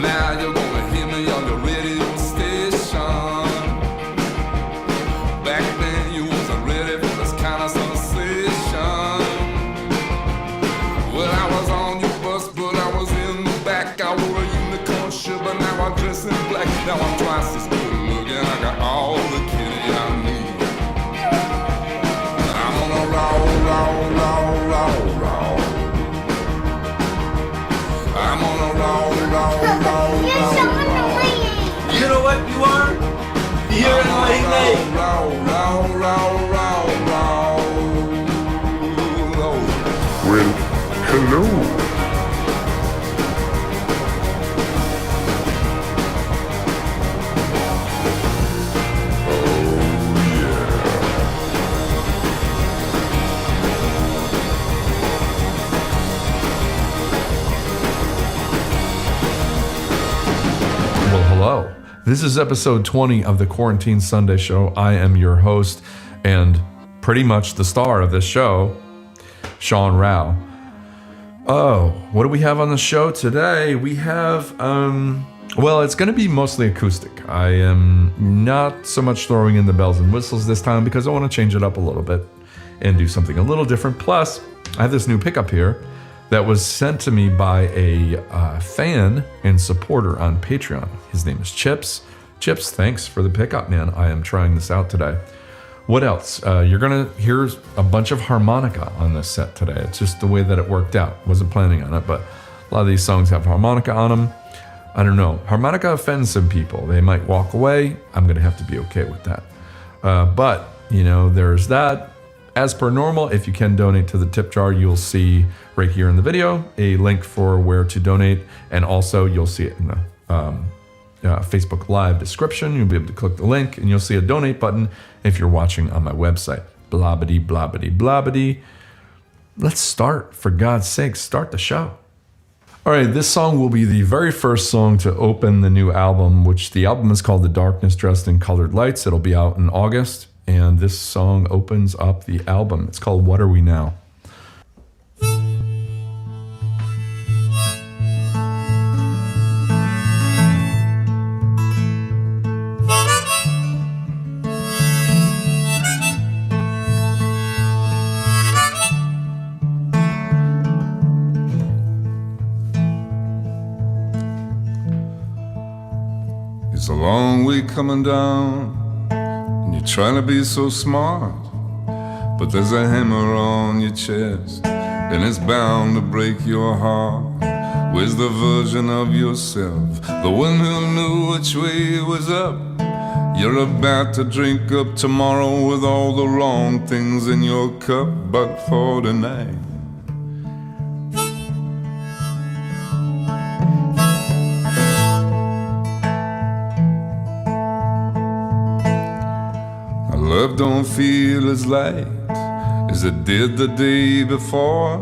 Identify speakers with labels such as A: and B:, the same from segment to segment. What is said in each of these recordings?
A: Now you're gonna hear me on the radio station. Back then you wasn't ready for this kind of sensation. Well, I was on your bus, but I was in the back. I wore a unicorn shirt, but now I'm dressed in black. Now I'm twice as good looking. I got all the kitty I need. I'm on a roll. I'm on a roll.
B: You're so annoying.
C: You know what you are? You're annoying me.
D: Well, hello.
E: Well, hello. This is episode 20 of the Quarantine Sunday Show. I am your host and pretty much the star of this show, Sean Rao. Oh, what do we have on the show today? We have, well, it's going to be mostly acoustic. I am not so much throwing in the bells and whistles this time because I want to change it up a little bit and do something a little different. Plus, I have this new pickup here that was sent to me by a fan and supporter on Patreon. His name is Chips. Chips, thanks for the pickup, man. I am trying this out today. What else? You're gonna hear a bunch of harmonica on this set today. It's just the way that it worked out. Wasn't planning on it, but a lot of these songs have harmonica on them. I don't know. Harmonica offends some people. They might walk away. I'm gonna have to be okay with that. But, you know, there's that. As per normal, if you can donate to the tip jar, you'll see right here in the video a link for where to donate, and also you'll see it in the Facebook Live description. You'll be able to click the link, and you'll see a donate button if you're watching on my website. Blobbity, blobbity, blobbity. Let's start, for God's sake, start the show. All right, this song will be the very first song to open the new album, which the album is called The Darkness Dressed in Colored Lights. It'll be out in August. And this song opens up the album. It's called What Are We Now?
A: It's a long way coming down. You're trying to be so smart, but there's a hammer on your chest, and it's bound to break your heart. Where's the version of yourself, the one who knew which way was up? You're about to drink up tomorrow with all the wrong things in your cup, but for tonight, love don't feel as light as it did the day before,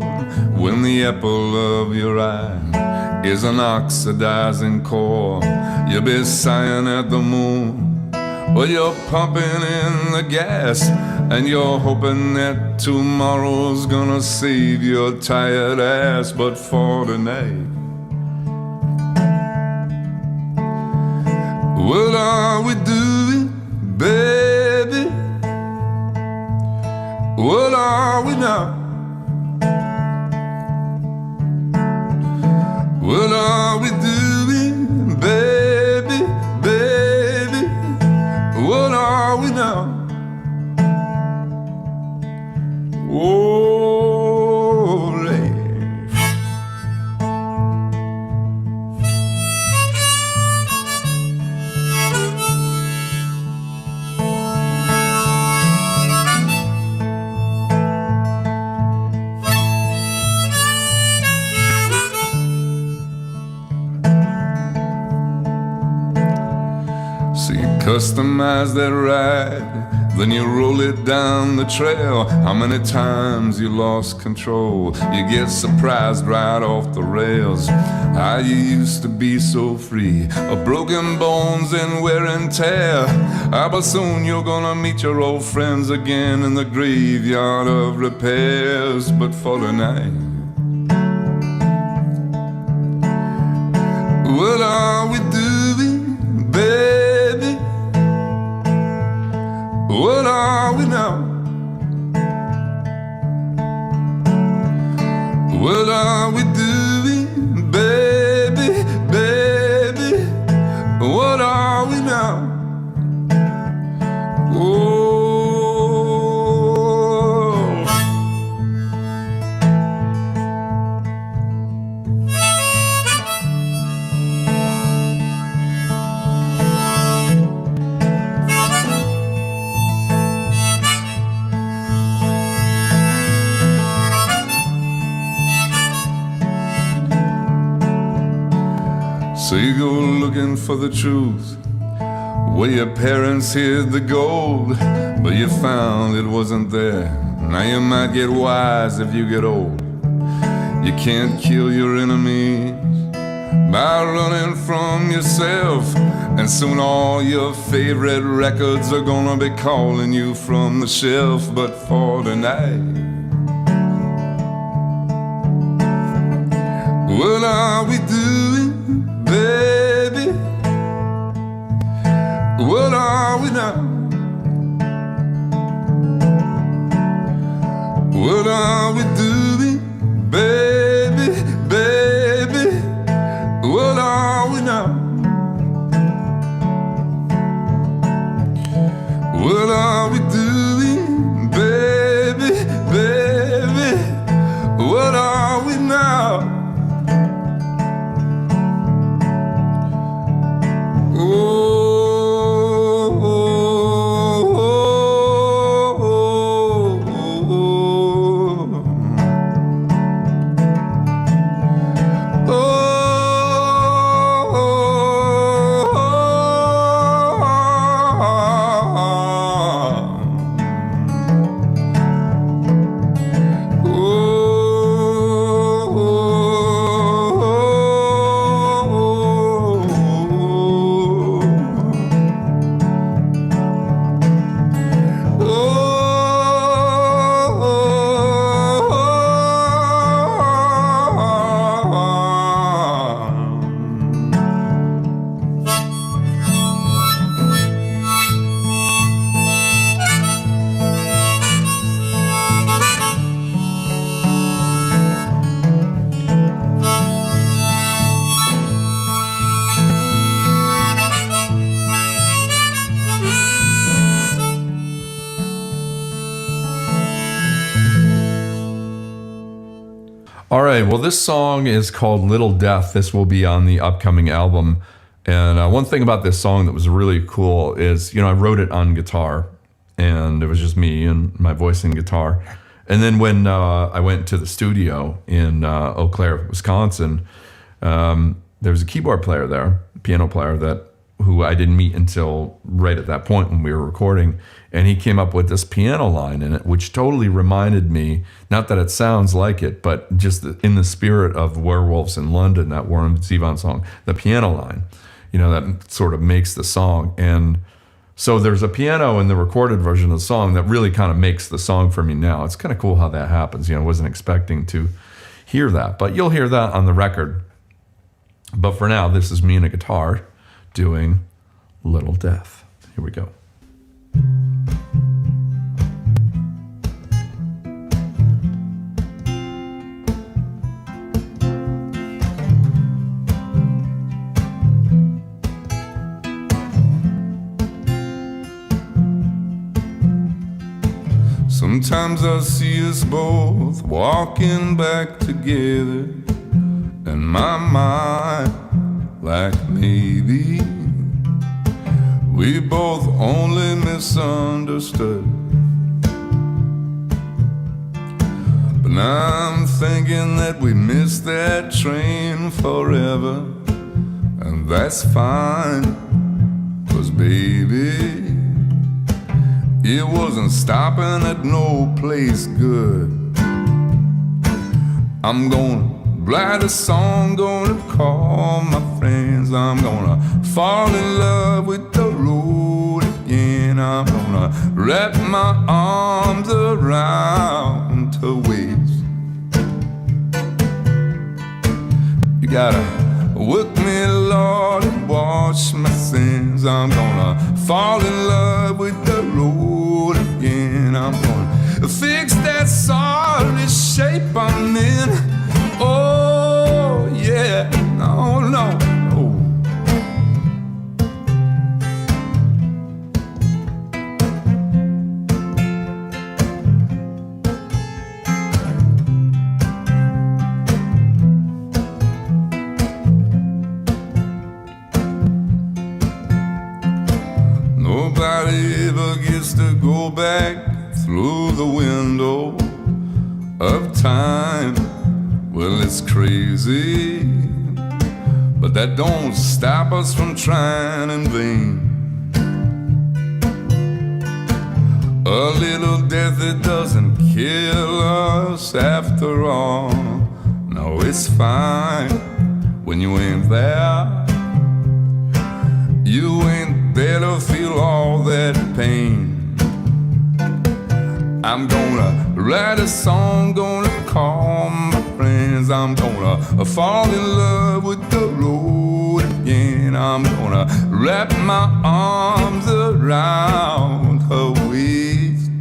A: when the apple of your eye is an oxidizing core. You'll be sighing at the moon, well, you're pumping in the gas, and you're hoping that tomorrow's gonna save your tired ass. But for tonight, what are we doing, baby? What are we now? What are we doing, baby, baby? What are we now? Oh, lady. Customize that ride, then you roll it down the trail. How many times you lost control? You get surprised right off the rails. How you used to be so free, of broken bones and wear and tear. But soon you're gonna meet your old friends again in the graveyard of repairs. But for tonight, What are we doing, baby? What are we now? What are we doing, baby, baby? What are we now? Oh. So you go looking for the truth where your parents hid the gold, but you found it wasn't there. Now you might get wise if you get old. You can't kill your enemies by running from yourself, and soon all your favorite records are gonna be calling you from the shelf. But for tonight, what are we doing, baby? What are we now? What are we doing, baby, baby? What are we now? What are we doing, baby, baby? What are we now?
E: All right, well, this song is called Little Death. This will be on the upcoming album. And one thing about this song that was really cool is, I wrote it on guitar, and it was just me and my voice and guitar. And then when I went to the studio in Eau Claire, Wisconsin, there was a keyboard player there, a piano player who I didn't meet until right at that point when we were recording. And he came up with this piano line in it, which totally reminded me, not that it sounds like it, but just in the spirit of Werewolves in London, that Warren Zevon song, the piano line, that sort of makes the song. And so there's a piano in the recorded version of the song that really kind of makes the song for me now. It's kind of cool how that happens. I wasn't expecting to hear that, but you'll hear that on the record. But for now, this is me and a guitar doing Little Death. Here we go.
A: Sometimes I see us both walking back together in my mind, like maybe we both only misunderstood. But now I'm thinking that we missed that train forever, and that's fine, 'cause baby, it wasn't stopping at no place good. I'm gonna write a song, gonna call my friends. I'm gonna fall in love with the road again. I'm gonna wrap my arms around her waist. You gotta work me I'm gonna fall in love with the road again. I'm gonna fix that sorry shape I'm in. Oh yeah, no, no, no. Nobody ever gets to go back through the window of time. Well, it's crazy, but that don't stop us from trying in vain. A little death, it doesn't kill us after all. No, it's fine when you ain't there. You ain't there to feel all that pain. I'm gonna write a song, gonna call my friends. I'm gonna fall in love with the road again. I'm gonna wrap my arms around her waist.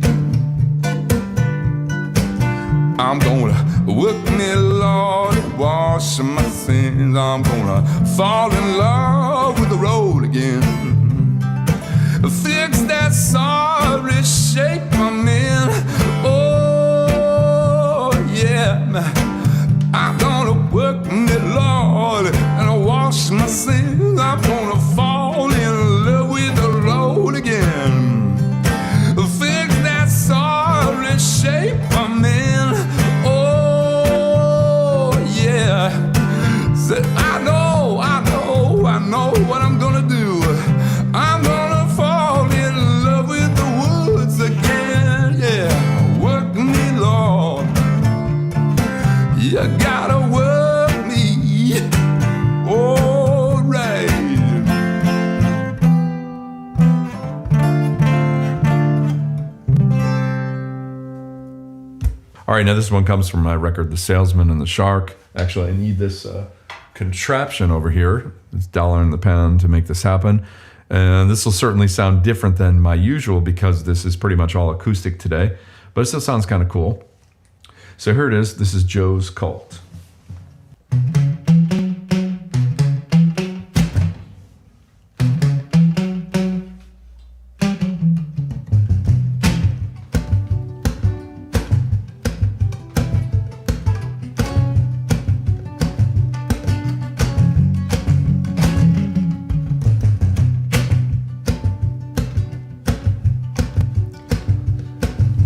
A: I'm gonna work me, Lord, wash my sins. I'm gonna fall in love with the road again. Fix that sorry shape I'm in. Oh yeah, I'm gonna work me, Lord, and wash my sins. I'm gonna fall in love with the road again. Fix that sorry shape I'm in. Oh yeah, said I know what I'm gonna do. I'm gonna fall in love with the woods again. Yeah, work me, Lord. You gotta work me. All right.
E: All right, now this one comes from my record, The Salesman and the Shark. Actually, I need this contraption over here, this dollar in the pen, to make this happen. And this will certainly sound different than my usual because this is pretty much all acoustic today, but it still sounds kind of cool. So here it is. This is Joe's Cult.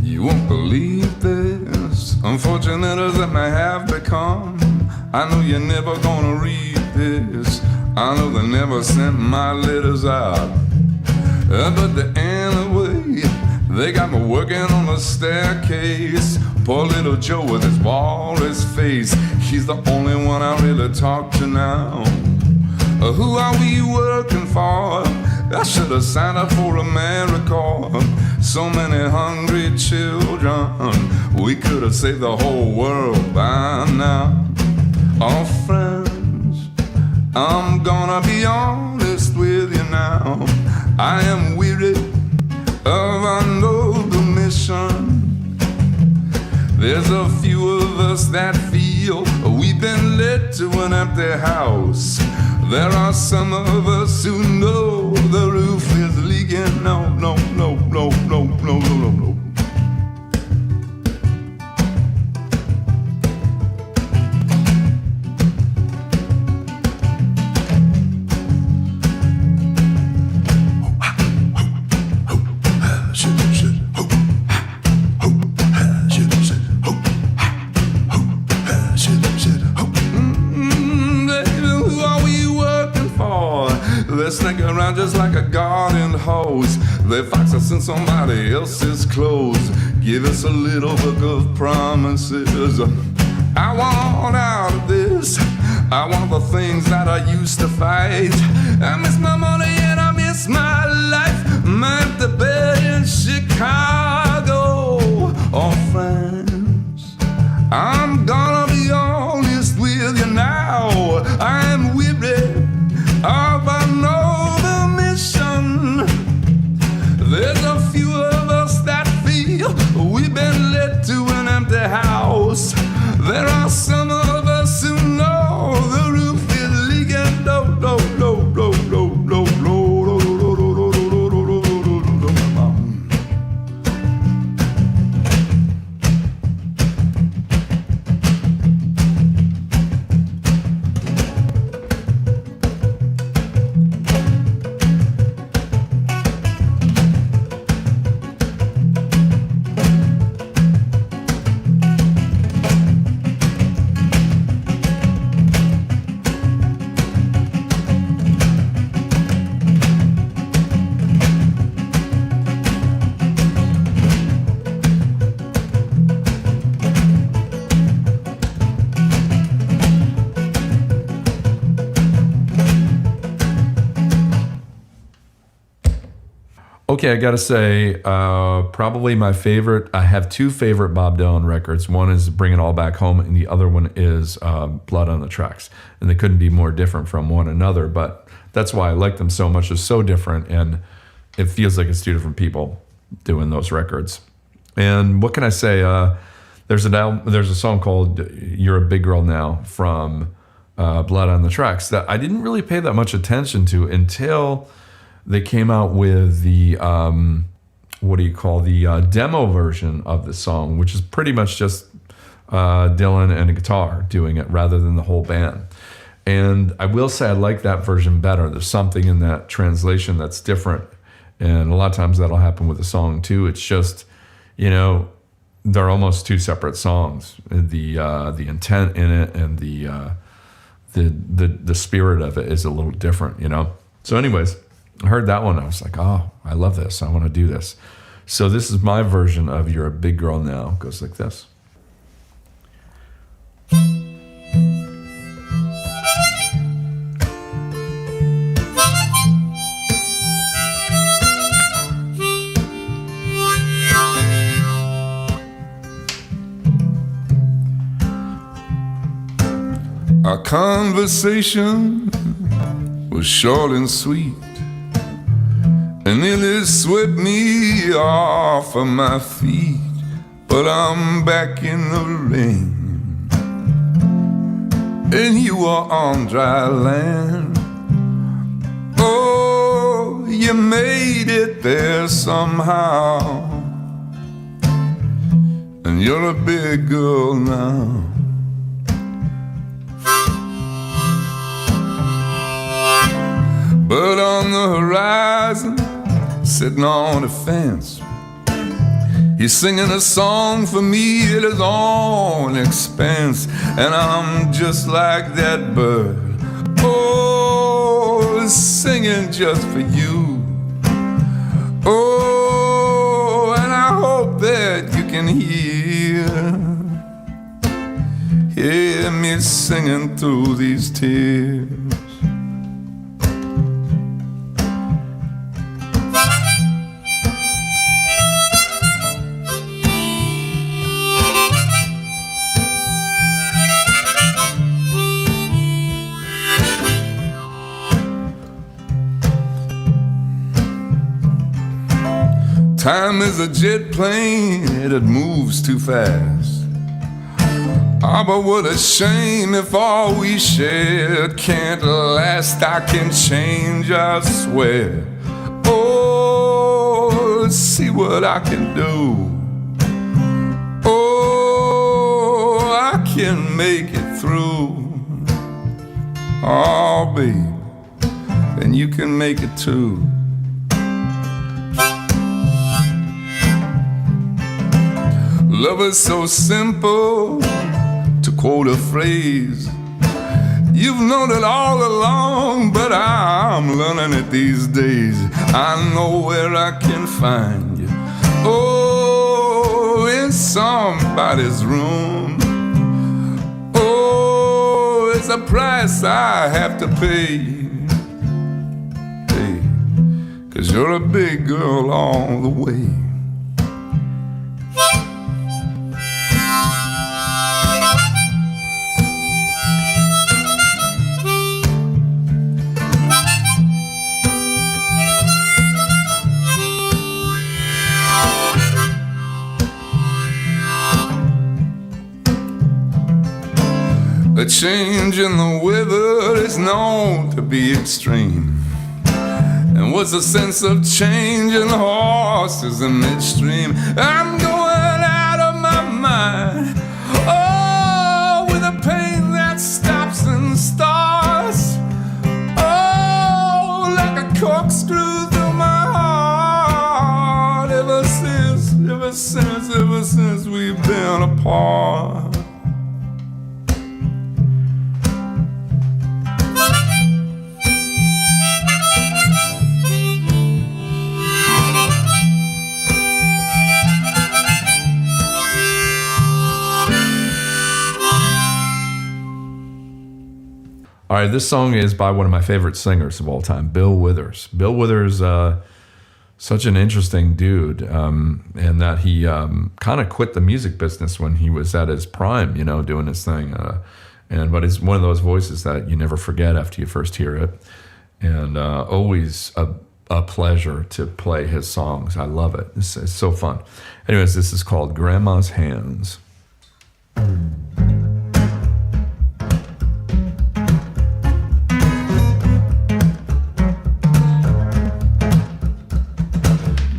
A: You won't believe this, unfortunate as it may have become. I know you're never gonna read this. I know they never sent my letters out. But anyway, they got me working on the staircase. Poor little Joe with his walrus face. He's the only one I really talk to now. Who are we working for? I should have signed up for AmeriCorps. So many hungry children. We could have saved the whole world by now. Oh, friends, I'm gonna be honest with you now. I am weary of our noble mission. There's a few of us that feel we've been led to an empty house. There are some of us who know the roof is leaking. No, no, no, no, no, no, no, no, no. They snake around just like a garden hose. They fox us in somebody else's clothes. Give us a little book of promises. I want out of this. I want the things that I used to fight. I miss my money and I miss my life. My empty bed in Chicago. Oh, friends, I'm gonna be honest with you now. I'm weary of a noble mission.
E: Okay, I gotta say, probably my favorite. I have two favorite Bob Dylan records. One is "Bring It All Back Home," and the other one is "Blood on the Tracks." And they couldn't be more different from one another. But that's why I like them so much. They're so different, and it feels like it's two different people doing those records. And what can I say? There's a song called "You're a Big Girl Now" from Blood on the Tracks that I didn't really pay that much attention to until they came out with the demo version of the song, which is pretty much just Dylan and a guitar doing it rather than the whole band. And I will say I like that version better. There's something in that translation that's different, and a lot of times that'll happen with a song too. It's just, they're almost two separate songs. The intent in it and the spirit of it is a little different, So anyways, I heard that one. I was like, oh, I love this. I want to do this. So this is my version of "You're a Big Girl Now." It goes like this.
A: Our conversation was short and sweet, and nearly swept me off of my feet. But I'm back in the ring, and you are on dry land. Oh, you made it there somehow, and you're a big girl now. But on the horizon, sitting on a fence, he's singing a song for me at his own expense. And I'm just like that bird, oh, singing just for you. Oh, and I hope that you can hear me singing through these tears. Time is a jet plane, it moves too fast. Ah, but what a shame if all we shared can't last. I can change, I swear. Oh, see what I can do. Oh, I can make it through. Oh, babe, and you can make it too. Love is so simple, to quote a phrase. You've known it all along, but I'm learning it these days. I know where I can find you. Oh, in somebody's room. Oh, it's a price I have to pay. Hey, 'cause you're a big girl all the way. A change in the weather is known to be extreme. And what's the sense of changing horses in midstream? I'm going out of my mind. Oh, with a pain that stops and starts. Oh, like a corkscrew through my heart. Ever since we've been apart.
E: All right, this song is by one of my favorite singers of all time, Bill Withers. Bill Withers such an interesting dude, and that he kind of quit the music business when he was at his prime, you know, doing his thing. But it's one of those voices that you never forget after you first hear it, and always a pleasure to play his songs. I love it. It's so fun. Anyways, this is called Grandma's Hands.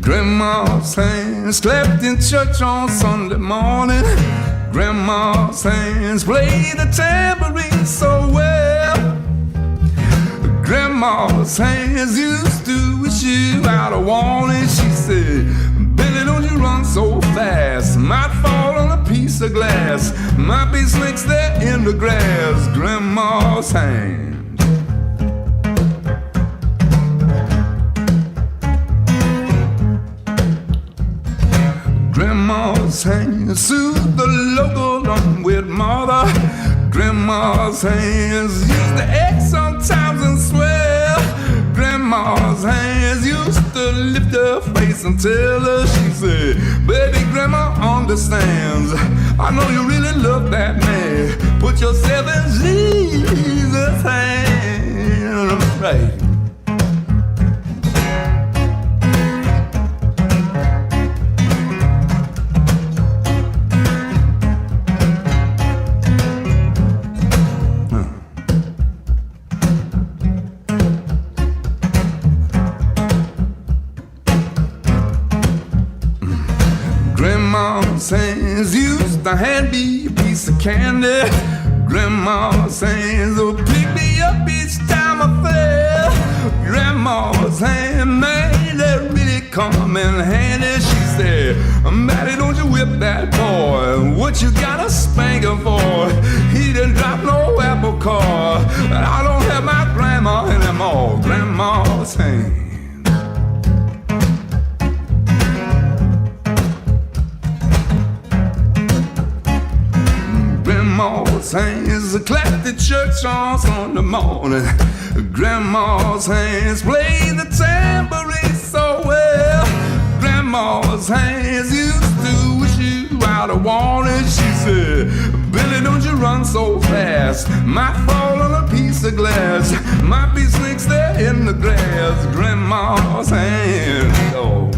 A: Grandma's hands clapped in church on Sunday morning. Grandma's hands played the tambourine so well. Grandma's hands used to wish you out a warning. She said, Billy, don't you run so fast. Might fall on a piece of glass. Might be snakes there in the grass. Grandma's hands. Grandma's hands soothe the local unwed mother. Grandma's hands used to ache sometimes and swell. Grandma's hands used to lift her face and tell her, she said, baby, Grandma understands. I know you really love that man. Put yourself in Jesus' hands. Right. Grandma's hands used to hand me a piece of candy. Grandma's hands will pick me up each time I fell. Grandma's hand, man, that really come in handy. She said, Matty, don't you whip that boy. What you got a spanker for? He didn't drop no apple car. I don't have my grandma anymore. Grandma's hands. Grandma's hands clapped the church on Sunday morning. Grandma's hands played the tambourine so well. Grandma's hands used to wish you out a warning. She said, Billy, don't you run so fast. Might fall on a piece of glass. Might be snakes there in the grass. Grandma's hands. Oh.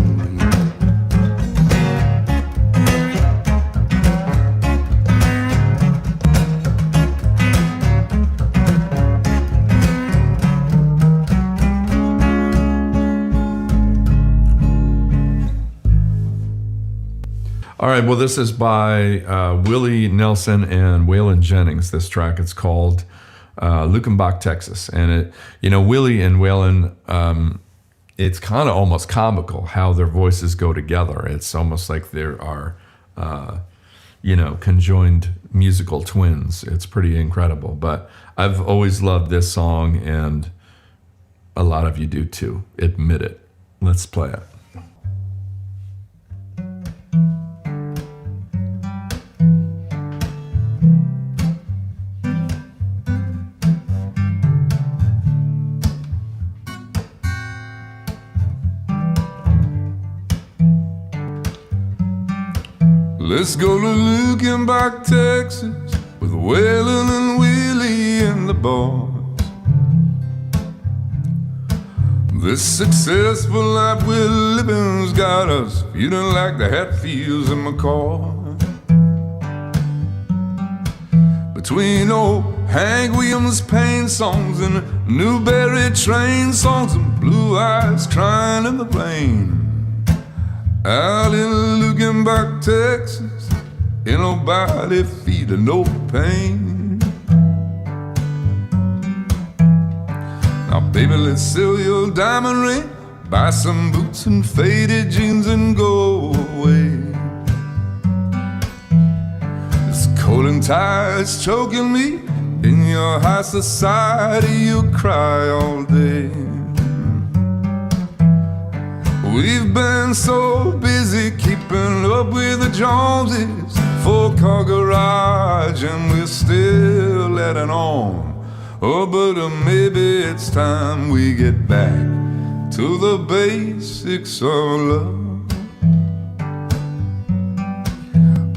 E: All right, well, this is by Willie Nelson and Waylon Jennings. This track, it's called Lucymbach, Texas. And it, you know, Willie and Waylon, it's kind of almost comical how their voices go together. It's almost like there are, you know, conjoined musical twins. It's pretty incredible. But I've always loved this song, and a lot of you do too. Admit it. Let's play it.
A: Let's go to Lucymbach, Texas, with Waylon and Willie and the boys. This successful life we're living's got us feeling like the Hatfields and McCoy. Between old Hank Williams' pain songs and Newberry train songs and Blue Eyes crying in the rain. Out in Lucymbach, Texas, ain't nobody feeling no pain. Now, baby, let's sell your diamond ring, buy some boots and faded jeans and go away. This cold and tide's choking me. In your high society, you'll cry all day. We've been so busy keeping up with the Joneses, 4-car garage, and we're still letting on. Oh, but maybe it's time we get back to the basics of love.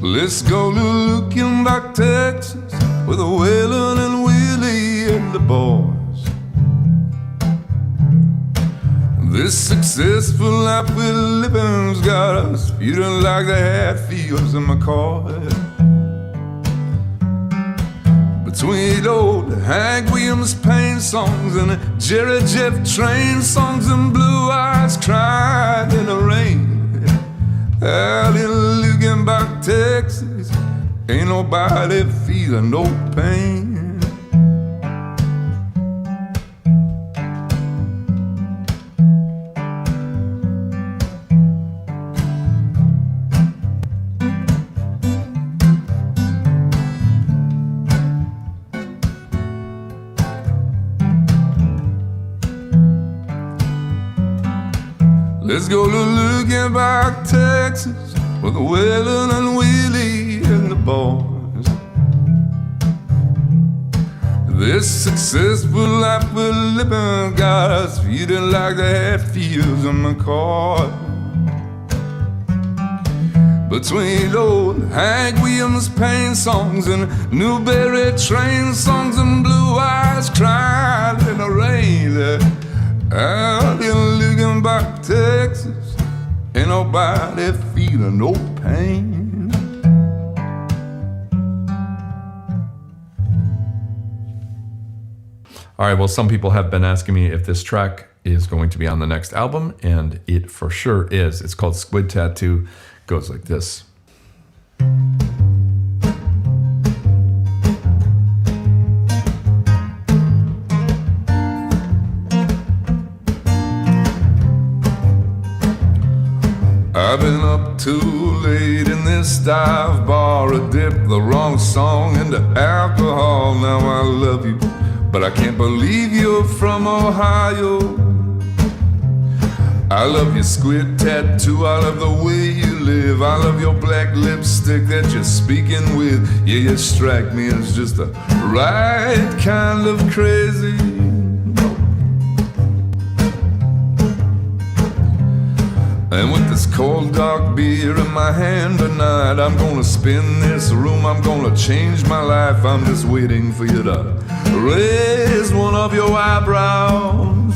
A: Let's go to Lucymbach Texas with a Waylon and Willie and the boys. This successful life we're living's got us feeling like the Hatfields and McCoy. Between old Hank Williams Payne songs and Jerry Jeff Train songs and Blue Eyes crying in the rain. Out in Lucymbach, Texas, ain't nobody feeling no pain. Let's go to Lucymbach, Texas, with Waylon and Willie and the boys. This successful life we're living got us feeling like the Hatfields and McCoy. Between old Hank Williams Payne songs and Newberry Train songs and Blue Eyes crying in the rain. Out in Lucymbach, Texas, ain't nobody feeling no pain.
E: All right, well, some people have been asking me if this track is going to be on the next album, and it for sure is. It's called Squid Tattoo. Goes like this.
A: I've been up too late in this dive bar, I dipped the wrong song into alcohol. Now I love you, but I can't believe you're from Ohio. I love your squid tattoo, I love the way you live, I love your black lipstick that you're speaking with. Yeah, you strike me as just the right kind of crazy. And with this cold dark beer in my hand tonight, I'm gonna spin this room, I'm gonna change my life. I'm just waiting for you to raise one of your eyebrows.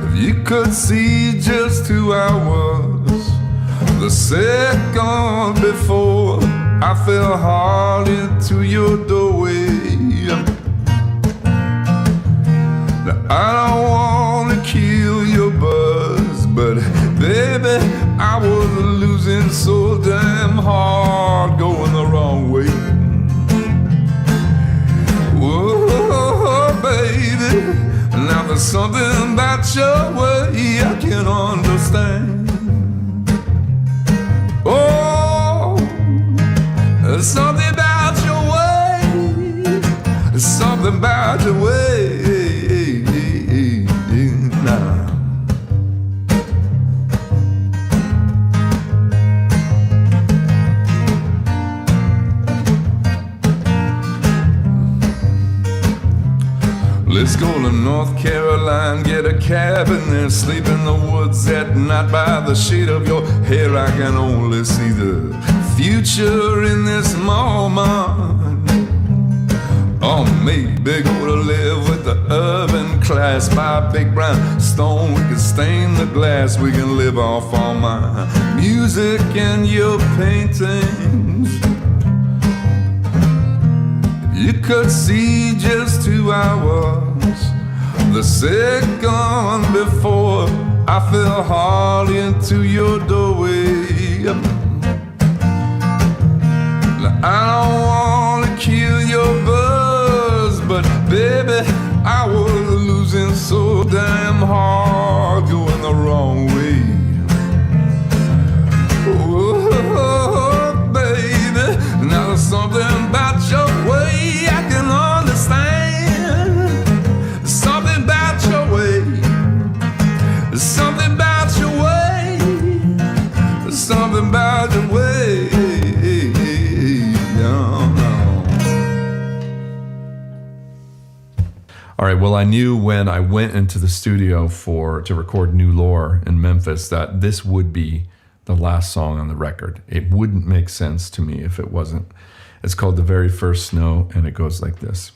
A: If you could see just who I was the second before I fell hard into your doorway. Now, I don't wanna kill your buzz, but baby, I was losing so damn hard, going the wrong way. Whoa, baby, now there's something about your way I can't understand. Oh, there's something about your way, there's something about your way. Let's go to North Carolina, get a cabin there, sleep in the woods at night by the shade of your hair. I can only see the future in this moment. Or maybe go to live with the urban class by a big brown stone. We can stain the glass, we can live off all my music and your paintings. You could see just who I was the second before I fell hard into your doorway. I don't wanna kill your buzz, but baby, I was losing so damn hard, going the wrong way. Oh, baby, now there's something about your way I can understand. Something about your way, something about your way, something about your way.
E: right. Well, I knew when I went into the studio to record New Lore in Memphis that this would be the last song on the record. It wouldn't make sense to me if it wasn't. It's called The Very First Snow, and it goes like this.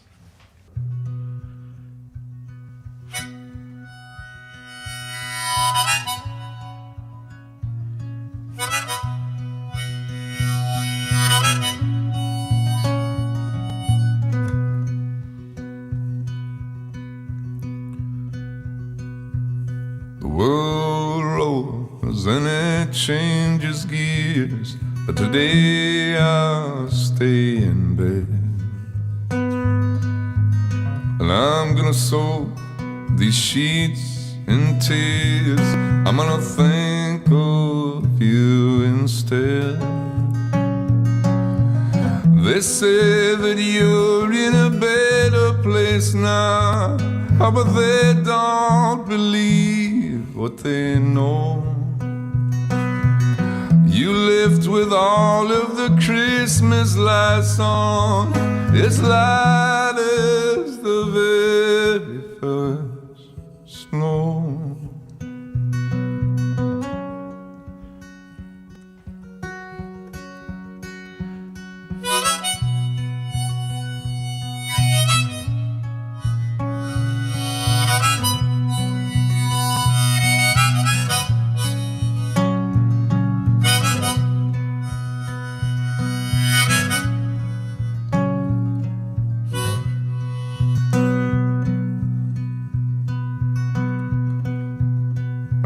A: The world rolls and it changes gears, but today I'll stay in bed. And I'm gonna soak these sheets in tears. I'm gonna think of you instead. They say that you're in a better place now, but they don't believe what they know. You left with all of the Christmas lights on, as light as the very first snow.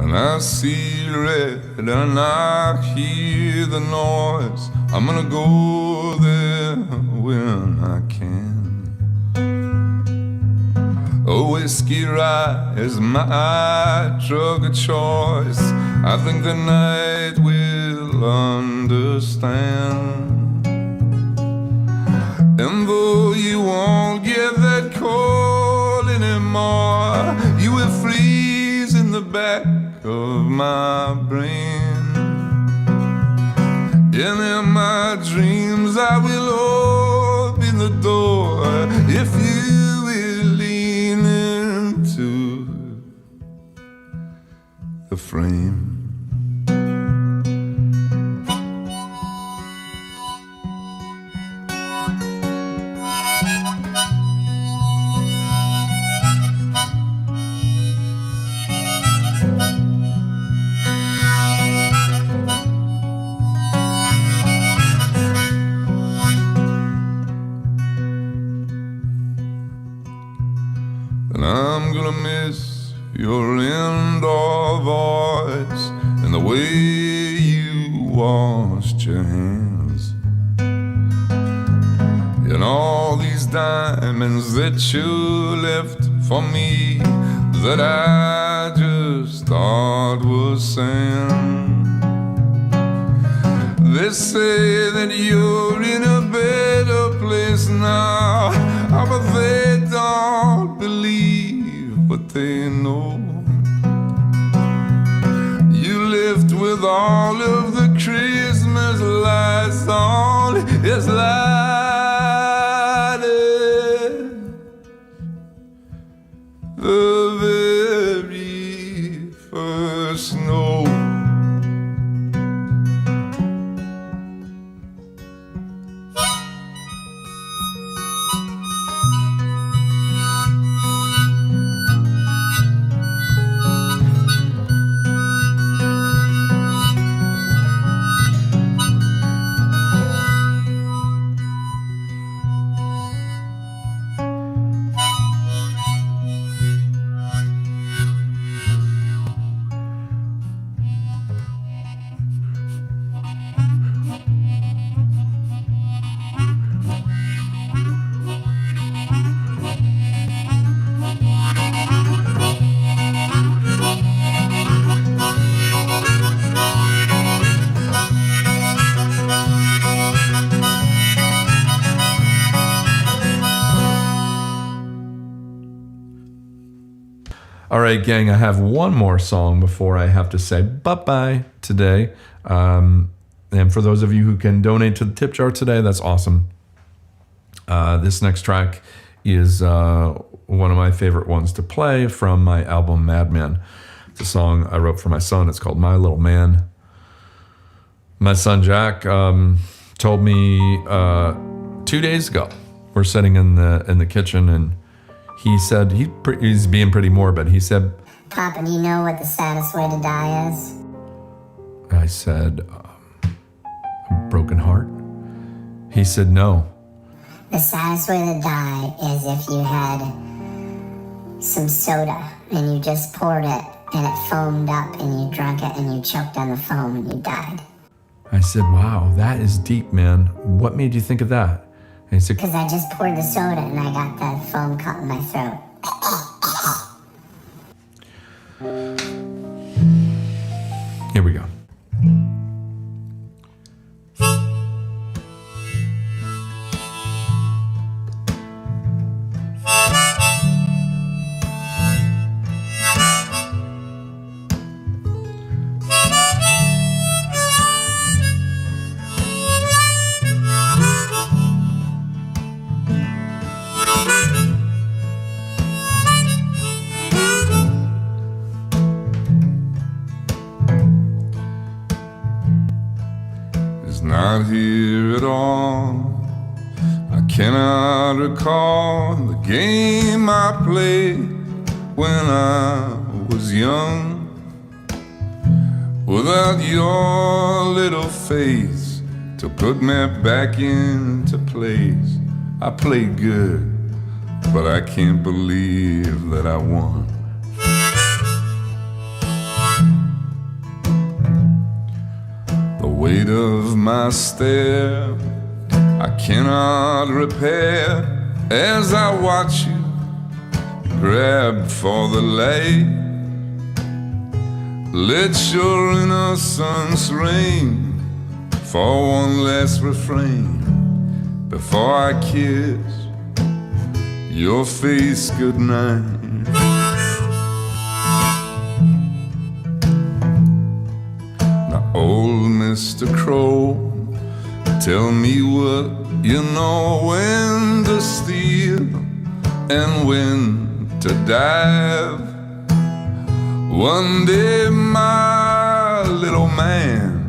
A: And I see red and I hear the noise. I'm gonna go there when I can. A whiskey rye is my drug of choice. I think the night will understand. And though you won't get that call anymore, you will freeze in the back of my brain. And in my dreams I will open the door if you will lean into the frame. And I'm gonna miss your indoor voice and the way you washed your hands, and all these diamonds that you left for me that I just thought was sand. They say that you're in a better place now, but they don't believe what they know. You left with all of the Christmas lights on, as light as the very first snow.
E: All right, gang, I have one more song before I have to say bye-bye today. And for those of you who can donate to the tip jar today, that's awesome. This next track is one of my favorite ones to play from my album Madman. It's a song I wrote for my son. It's called My Little Man. My son Jack told me 2 days ago, we're sitting in the kitchen, and he said, he's being pretty morbid. He said,
B: Papa, do you know what the saddest way to die is?
E: I said, a broken heart? He said, no.
B: The saddest way to die is if you had some soda and you just poured it and it foamed up and you drank it and you choked on the foam and you died.
E: I said, wow, that is deep, man. What made you think of that? And he said,
B: Because I just poured the soda and I got the foam caught in my throat.
E: here we go.
A: Not here at all. I cannot recall the game I played when I was young. Without your little face to put me back into place. I played good, but I can't believe that I won. The weight of my stare I cannot repair as I watch you grab for the light. Let your innocence reign for one last refrain before I kiss your face goodnight. Old Mr. Crow, tell me what you know, when to steal and when to dive. One day my little man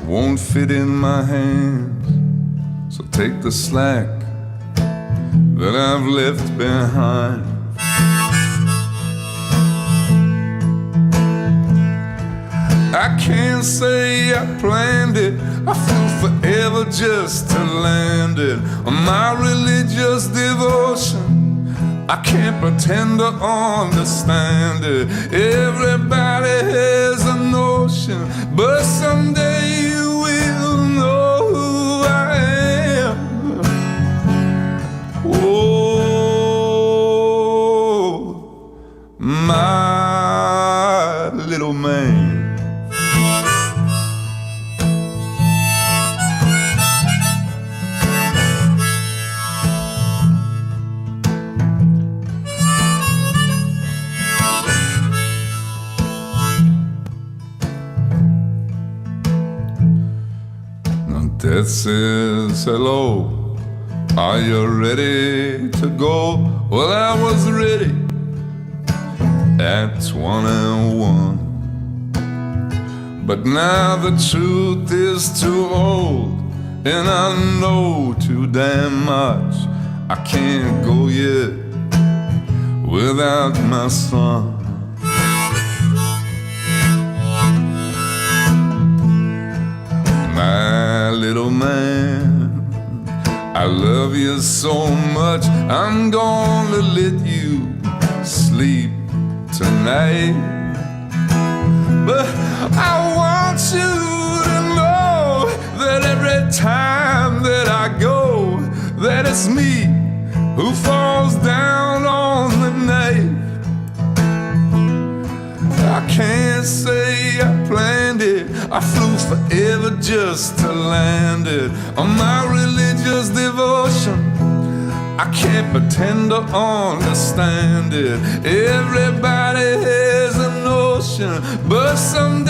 A: won't fit in my hands, so take the slack that I've left behind. I can't say I planned it, I flew forever just to land it. My religious devotion, I can't pretend to understand it. Everybody has a notion, but someday you will know who I am. Oh, my little man. Death says hello, are you ready to go? Well, I was ready at 21, but now the truth is too old, and I know too damn much. I can't go yet without my son. My little man, I love you so much, I'm gonna let you sleep tonight. But I want you to know that every time that I go, that it's me who falls down on the knife. I can't say I planned it, I flew forever just to land it. On my religious devotion, I can't pretend to understand it. Everybody has a notion, but some